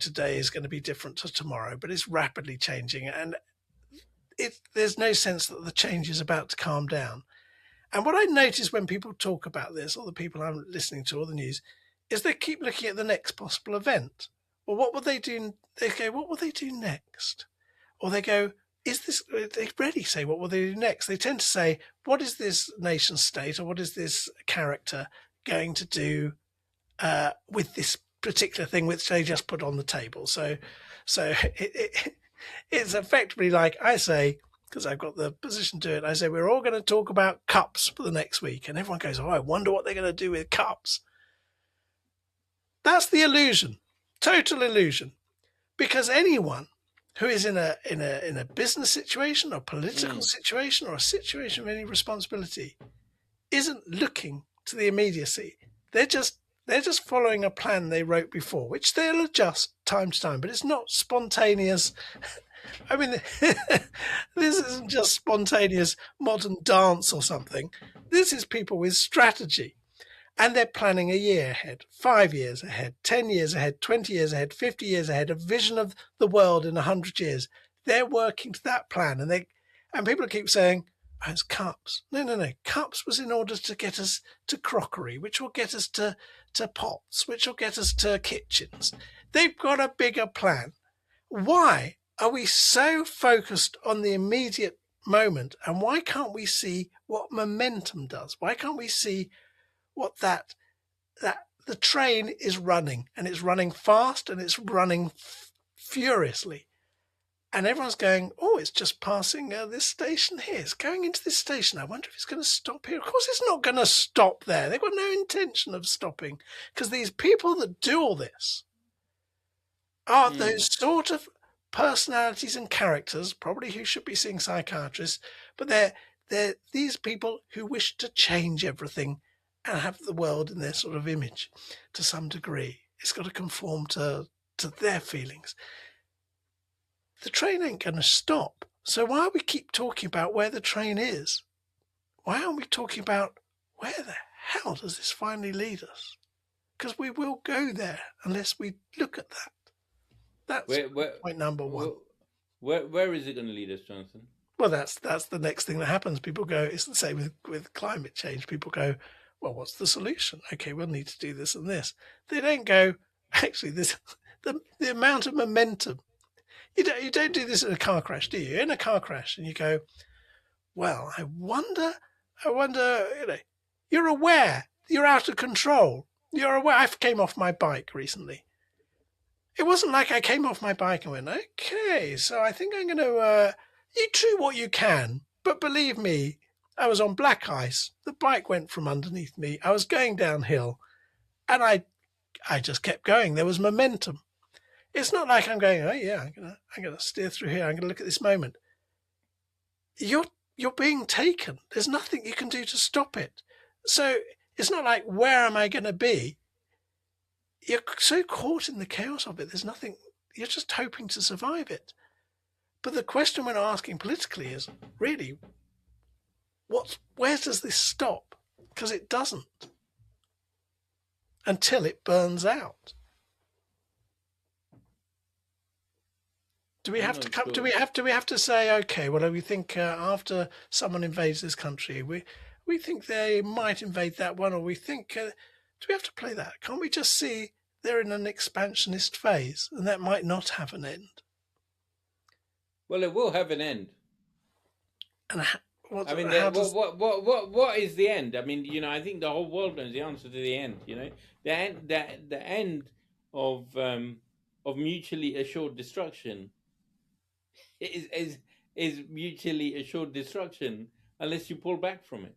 [SPEAKER 2] today is going to be different to tomorrow, but it's rapidly changing, and there's no sense that the change is about to calm down. And what I notice when people talk about this, or the people I'm listening to, or the news, is they keep looking at the next possible event. Well, what will they do? They go, what will they do next? Or they go, they rarely say what will they do next. They tend to say, what is this nation state, or what is this character going to do with this particular thing which they just put on the table? So it's effectively like I say, because I've got the position to it, I say we're all going to talk about cups for the next week, and everyone goes, I wonder what they're going to do with cups. That's the illusion, total illusion, because anyone who is in a business situation, or political situation, or a situation of any responsibility isn't looking to the immediacy. They're just following a plan they wrote before, which they'll adjust time to time, but it's not spontaneous. I mean, this isn't just spontaneous modern dance or something. This is people with strategy. And they're planning a year ahead, 5 years ahead, 10 years ahead, 20 years ahead, 50 years ahead, a vision of the world in 100 years. They're working to that plan. And people keep saying, it's cups. No. Cups was in order to get us to crockery, which will get us to pots, which will get us to kitchens. They've got a bigger plan. Why are we so focused on the immediate moment? And why can't we see what momentum does? Why can't we see what that the train is running, and it's running fast, and it's running furiously, and everyone's going, it's just passing this station here, it's going into this station, I wonder if it's going to stop here. Of course it's not going to stop there. They've got no intention of stopping, because these people that do all this are those sort of personalities and characters, probably who should be seeing psychiatrists, but they're these people who wish to change everything and have the world in their sort of image to some degree. It's got to conform to their feelings. The train ain't going to stop. So why do we keep talking about where the train is? Why aren't we talking about where the hell does this finally lead us? Because we will go there unless we look at that. That's point number one.
[SPEAKER 1] Where is it going to lead us, Jonathan?
[SPEAKER 2] Well, that's the next thing that happens. People go, it's the same with climate change. People go, well, what's the solution? Okay, we'll need to do this and this. They don't go, actually, the amount of momentum. You don't do this in a car crash, do you? You're in a car crash and you go, well, I wonder, you're aware, you're out of control. You're aware. I came off my bike recently. it wasn't like I came off my bike and went, okay, so I think I'm going to, you do what you can, but believe me, I was on black ice. The bike went from underneath me. I was going downhill, and I just kept going. There was momentum. It's not like I'm going, oh yeah, I'm gonna steer through here. I'm gonna look at this moment. You're being taken. There's nothing you can do to stop it. So it's not like, where am I going to be? You're so caught in the chaos of it. There's nothing. You're just hoping to survive it. But the question we're asking politically is really, where does this stop? Because it doesn't until it burns out. Do we have to come? Do we have to say, okay? Well, we think after someone invades this country, we think they might invade that one, or we think. Do we have to play that? Can't we just see they're in an expansionist phase, and that might not have an end?
[SPEAKER 1] Well, it will have an end.
[SPEAKER 2] And
[SPEAKER 1] what is the end? I mean, I think the whole world knows the answer to the end. The end of mutually assured destruction is mutually assured destruction unless you pull back from it.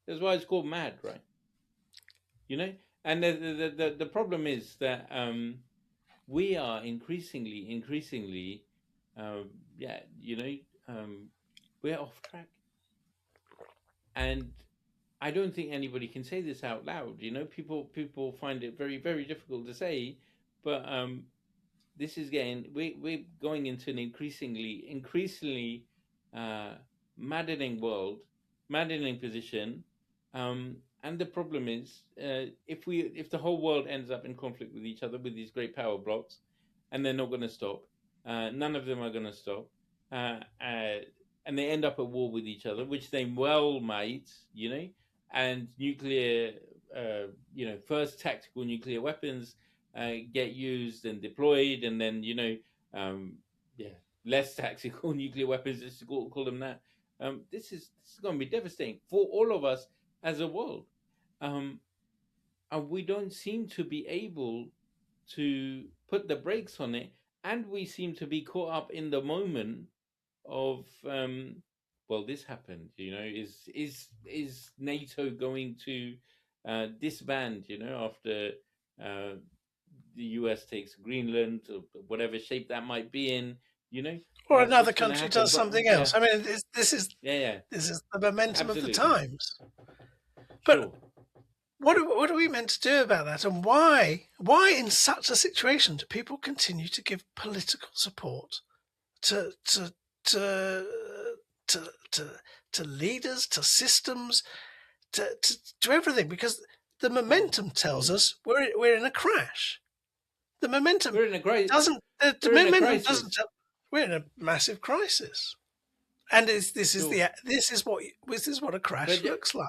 [SPEAKER 1] That's why it's called mad, right? And the problem is that we are increasingly we're off track, and I don't think anybody can say this out loud. People find it very, very difficult to say, but this is we're going into an increasingly maddening world, maddening position, and the problem is if the whole world ends up in conflict with each other with these great power blocks, and they're not going to stop, none of them are going to stop, and they end up at war with each other, which they well might, and nuclear, first tactical nuclear weapons get used and deployed, and then less tactical nuclear weapons, let's call them that. This is going to be devastating for all of us as a world, and we don't seem to be able to put the brakes on it, and we seem to be caught up in the moment of this happened. Is NATO going to disband? After the US takes Greenland, or whatever shape that might be in.
[SPEAKER 2] Or another country does something else. I mean, this is the momentum of the times. But sure. What are we meant to do about that? And why in such a situation do people continue to give political support to leaders, to systems, to everything? Because the momentum tells us we're in a crash. The momentum doesn't. The momentum doesn't tell. We're in a massive crisis, and this is what a crash looks like.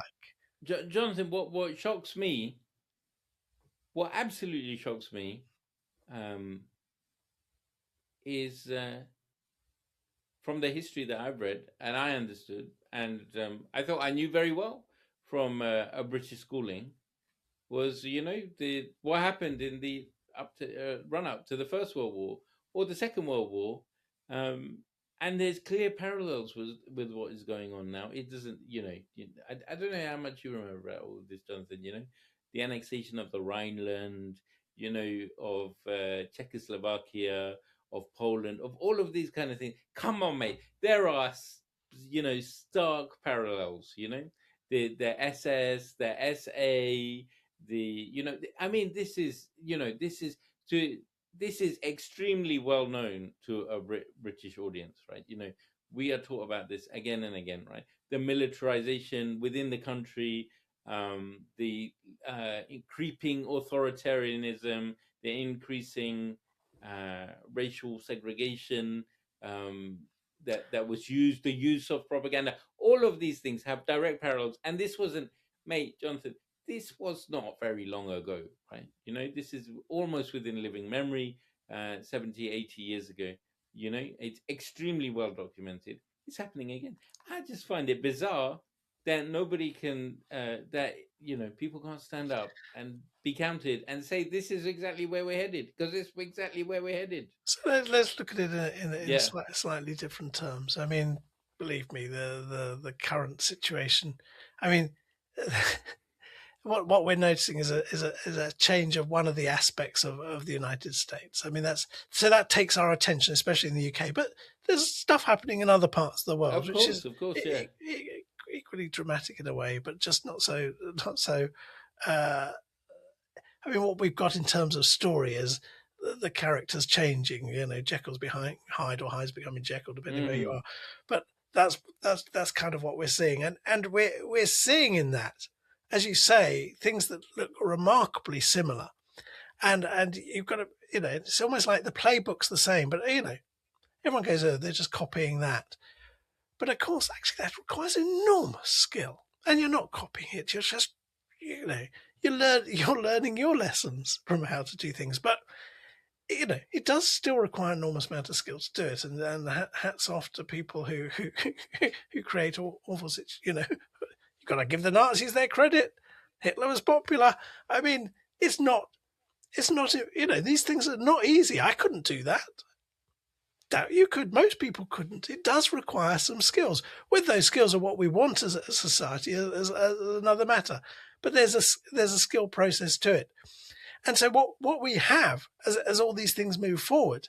[SPEAKER 1] Jonathan, what shocks me, what absolutely shocks me, is from the history that I've read and I understood, and I thought I knew very well from a British schooling, was what happened in the run up to the First World War or the Second World War. And there's clear parallels with what is going on now. It doesn't, I don't know how much you remember about all of this, Jonathan, the annexation of the Rhineland, of Czechoslovakia, of Poland, of all of these kind of things. Come on, mate. There are, stark parallels, the SS, the SA, this is extremely well known to a British audience, right? We are taught about this again and again, right? The militarization within the country, the creeping authoritarianism, the increasing racial segregation that was used, the use of propaganda. All of these things have direct parallels. And this wasn't, mate, Jonathan, this was not very long ago, right? This is almost within living memory, 70, 80 years ago. It's extremely well documented. It's happening again. I just find it bizarre that nobody can, that people can't stand up and be counted and say this is exactly where we're headed, because it's exactly where we're headed.
[SPEAKER 2] So let's look at it in
[SPEAKER 1] Yeah.
[SPEAKER 2] slightly different terms. I mean, believe me, the current situation. I mean, what we're noticing is a change of one of the aspects of the United States. I mean, that takes our attention, especially in the UK. But there's stuff happening in other parts of the world, which is
[SPEAKER 1] Of course, yeah.
[SPEAKER 2] equally dramatic in a way, but just not so. I mean, what we've got in terms of story is the characters changing. Jekyll's behind Hyde, or Hyde's becoming Jekyll, depending where you are. But that's kind of what we're seeing, and we're seeing in that, as you say, things that look remarkably similar, and you've got to, it's almost like the playbook's the same, but everyone goes, oh, they're just copying that. But of course, actually, that requires enormous skill, and you're not copying it. You're just, you're learning your lessons from how to do things. But it does still require an enormous amount of skill to do it. And hats off to people who create awful situations. You've got to give the Nazis their credit. Hitler was popular. I mean, it's not. These things are not easy. I couldn't do that. You could. Most people couldn't. It does require some skills. Whether those skills are what we want as a society is another matter. But there's a skill process to it. And so what we have as all these things move forward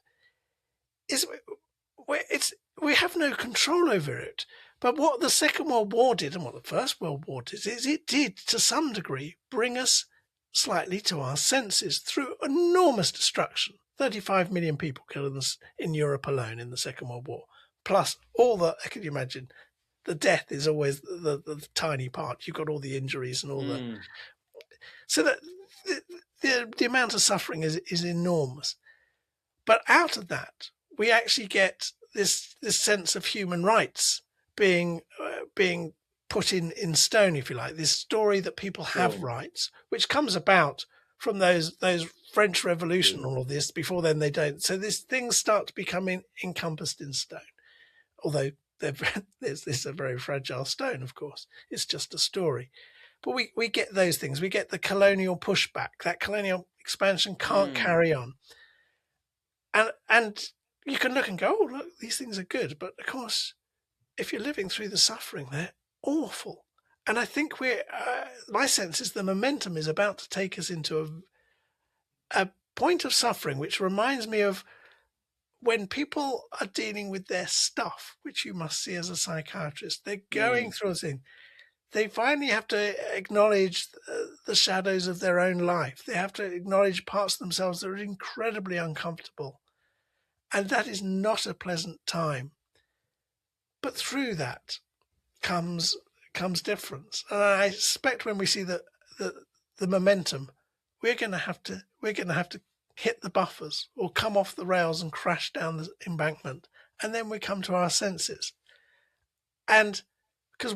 [SPEAKER 2] is we have no control over it. But what the Second World War did, and what the First World War did, is it did to some degree bring us slightly to our senses through enormous destruction. 35 million people killed in Europe alone in the Second World War. Plus can you imagine, the death is always the tiny part. You've got all the injuries and all the... So that the amount of suffering is enormous. But out of that, we actually get this sense of human rights being put in stone, if you like. This story that people have rights, which comes about from those French Revolution and all of this. Before then, they don't. So these things start to become encompassed in stone. Although this is a very fragile stone, of course. It's just a story. But we get those things. We get the colonial pushback. That colonial expansion can't carry on. And you can look and go, oh, look, these things are good. But, of course, if you're living through the suffering, they're awful. And I think my sense is the momentum is about to take us into a point of suffering, which reminds me of when people are dealing with their stuff, which you must see as a psychiatrist. They're going through a thing. They finally have to acknowledge the shadows of their own life. They have to acknowledge parts of themselves that are incredibly uncomfortable. And that is not a pleasant time. But through that comes difference. And I suspect when we see the momentum, we're going to have to hit the buffers or come off the rails and crash down the embankment. And then we come to our senses. And because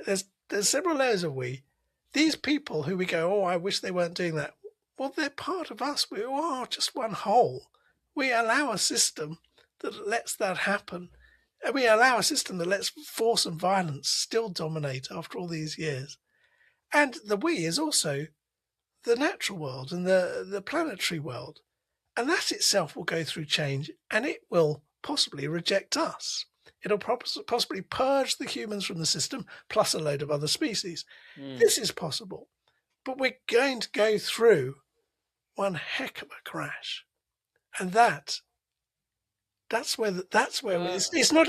[SPEAKER 2] there's several layers of we. These people who we go, oh, I wish they weren't doing that. Well, they're part of us. We are just one whole. We allow a system that lets that happen. And we allow a system that lets force and violence still dominate after all these years. And the we is also the natural world and the planetary world. And that itself will go through change, and it will possibly reject us. It'll possibly purge the humans from the system, plus a load of other species. This is possible. But we're going to go through one heck of a crash. And that's where it's not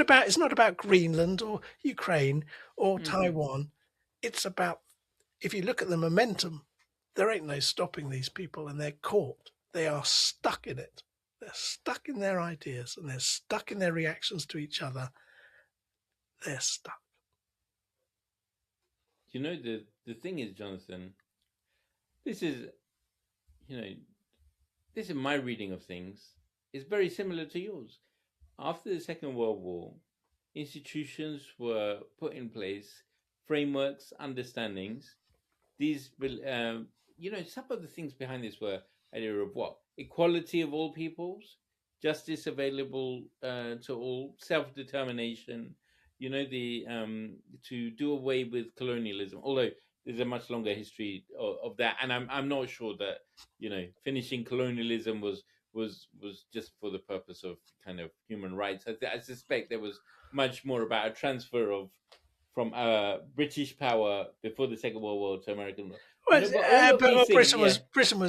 [SPEAKER 2] about Greenland or Ukraine or Taiwan. It's about, if you look at the momentum, there ain't no stopping these people, and they're caught. They are stuck in it. They're stuck in their ideas, and they're stuck in their reactions to each other. They're stuck.
[SPEAKER 1] The thing is, Jonathan, this is my reading of things. It's very similar to yours. After the Second World War, institutions were put in place, frameworks, understandings. These, some of the things behind this were idea of what? Equality of all peoples, justice available to all, self-determination, to do away with colonialism. Although there's a much longer history of that, and I'm not sure that finishing colonialism was just for the purpose of kind of human rights. I suspect there was much more about a transfer from British power before the Second World War to American.
[SPEAKER 2] Well,
[SPEAKER 1] But all of these things,
[SPEAKER 2] Britain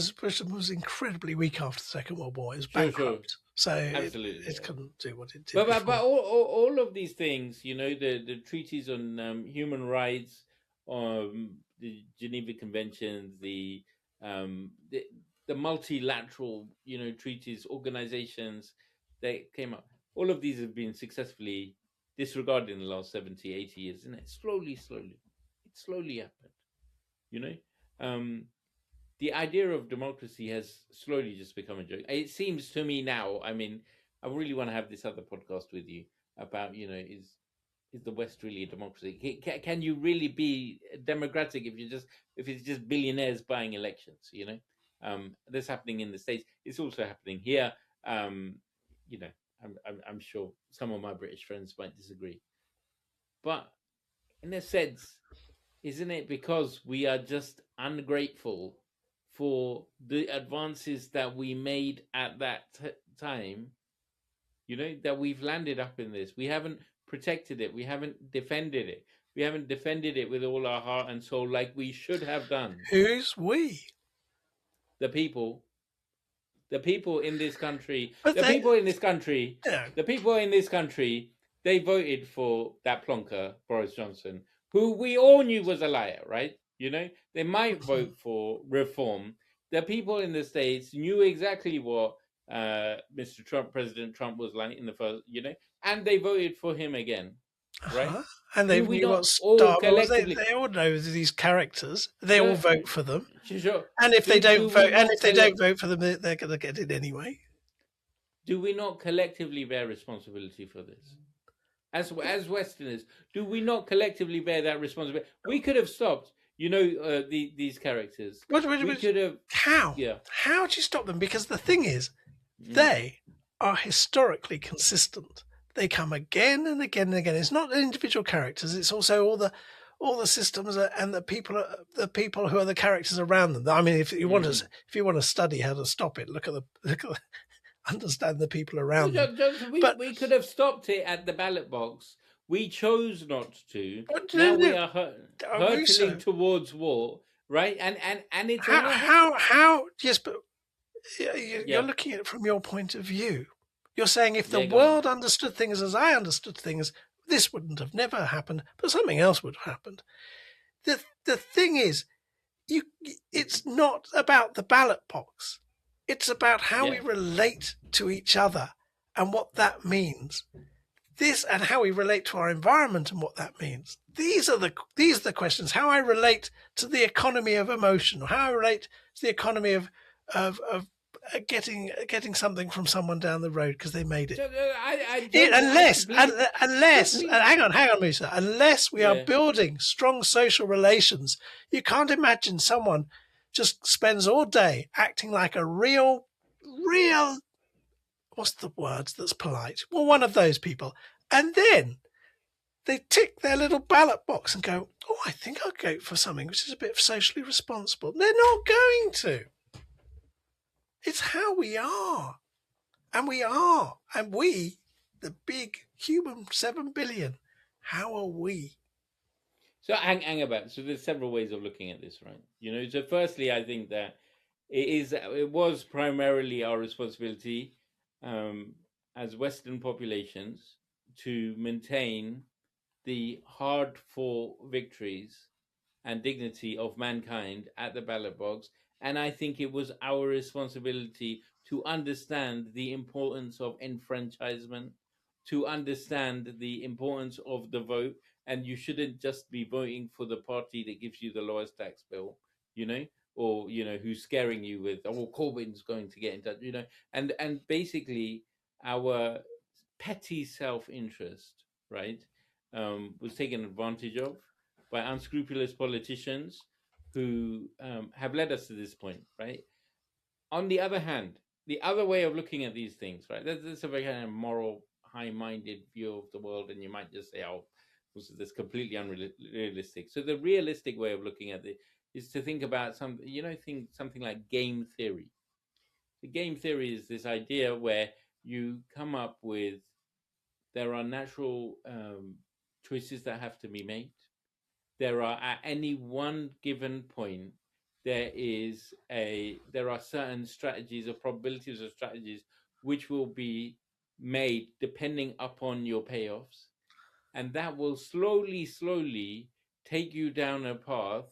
[SPEAKER 2] was incredibly weak after the Second World War. It was bankrupt, so it couldn't do what it did.
[SPEAKER 1] But all of these things, the treaties on human rights, the Geneva Conventions, the multilateral, treaties, organizations that came up. All of these have been successfully disregarded in the last 70, 80 years, and it slowly happened. The idea of democracy has slowly just become a joke. It seems to me now. I mean, I really want to have this other podcast with you about, is the West really a democracy? Can you really be democratic if it's just billionaires buying elections? That's happening in the States. It's also happening here. I'm sure some of my British friends might disagree, but in a sense, isn't it because we are just ungrateful for the advances that we made at that time, that we've landed up in this? We haven't protected it. We haven't defended it. We haven't defended it with all our heart and soul like we should have done.
[SPEAKER 2] Who's we?
[SPEAKER 1] The people. The people in this country.
[SPEAKER 2] But
[SPEAKER 1] the people in this country. They voted for that plonker, Boris Johnson, who we all knew was a liar, right? They might vote for reform. The people in the States knew exactly what Mr. Trump, President Trump, was like in the first, and they voted for him again, right?
[SPEAKER 2] And they knew what Star Wars. They all know these characters. They all vote for them.
[SPEAKER 1] Sure.
[SPEAKER 2] And if they don't vote for them, they're going to get it anyway.
[SPEAKER 1] Do we not collectively bear responsibility for this? As Westerners, do we not collectively bear that responsibility? We could have stopped, these characters. We could have.
[SPEAKER 2] How? Yeah. How do you stop them? Because the thing is, they are historically consistent. They come again and again and again. It's not individual characters. It's also all the systems and the people who are the characters around them. I mean, if you want to study how to stop it, look at understand the people around them.
[SPEAKER 1] We could have stopped it at the ballot box. We chose not to. Now we are hurtling towards war, right? And it's
[SPEAKER 2] how? Yes, but you're looking at it from your point of view. You're saying if the world understood things as I understood things, this wouldn't have never happened, but something else would have happened. The thing is, it's not about the ballot box. It's about how we relate to each other and what that means. This and how we relate to our environment and what that means. These are the questions. How I relate to the economy of emotion, or how I relate to the economy of getting something from someone down the road because they made it. Unless hang on, Musa. Unless we are building strong social relations, you can't imagine someone just spends all day acting like a real, what's the words that's polite? Well, one of those people. And then they tick their little ballot box and go, oh, I think I'll go for something which is a bit socially responsible. They're not going to. It's how we are. And we, the big human 7 billion, how are we?
[SPEAKER 1] So hang about. So there's several ways of looking at this, right? So firstly, I think that it was primarily our responsibility as Western populations to maintain the hard-fought victories and dignity of mankind at the ballot box. And I think it was our responsibility to understand the importance of enfranchisement, to understand the importance of the vote. And you shouldn't just be voting for the party that gives you the lowest tax bill, or, who's scaring you with, oh, Corbyn's going to get in touch, and basically our petty self-interest, right, was taken advantage of by unscrupulous politicians who have led us to this point, right? On the other hand, the other way of looking at these things, right, that's a very kind of moral, high-minded view of the world, and you might just say, oh, that's completely unrealistic. So the realistic way of looking at it is to think about something like game theory. The game theory is this idea where you come up with, there are natural choices that have to be made. There are, at any one given point, there are certain strategies or probabilities of strategies which will be made depending upon your payoffs, and that will slowly take you down a path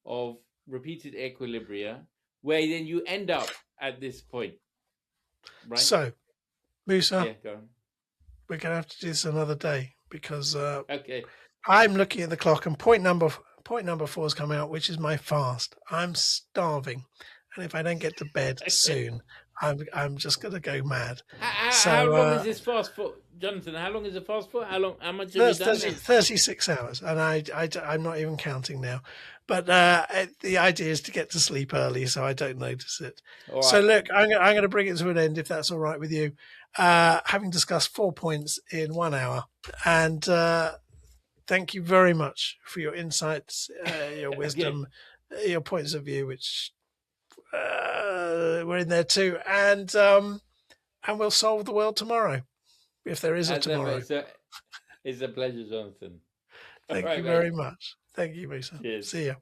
[SPEAKER 1] of repeated equilibria, where then you end up at this point, right?
[SPEAKER 2] So, Musa,
[SPEAKER 1] Yeah, go on.
[SPEAKER 2] we're going to have to do this another day because
[SPEAKER 1] Okay.
[SPEAKER 2] I'm looking at the clock and point number 4 has come out, which is my fast. I'm starving, and if I don't get to bed soon, I'm just going to go mad.
[SPEAKER 1] How long is this fast for, Jonathan? How long is the fast for? How much have you done?
[SPEAKER 2] 36 hours, and I'm not even counting now. But the idea is to get to sleep early, so I don't notice it.
[SPEAKER 1] All
[SPEAKER 2] So
[SPEAKER 1] right.
[SPEAKER 2] look, I'm going to bring it to an end, if that's all right with you. Having discussed 4 points in 1 hour, and thank you very much for your insights, your wisdom, your points of view, which were in there too, and we'll solve the world tomorrow, if there is a tomorrow.
[SPEAKER 1] It's a pleasure, Jonathan.
[SPEAKER 2] Thank you very much. Thank you, Musa.
[SPEAKER 1] Cheers.
[SPEAKER 2] See you.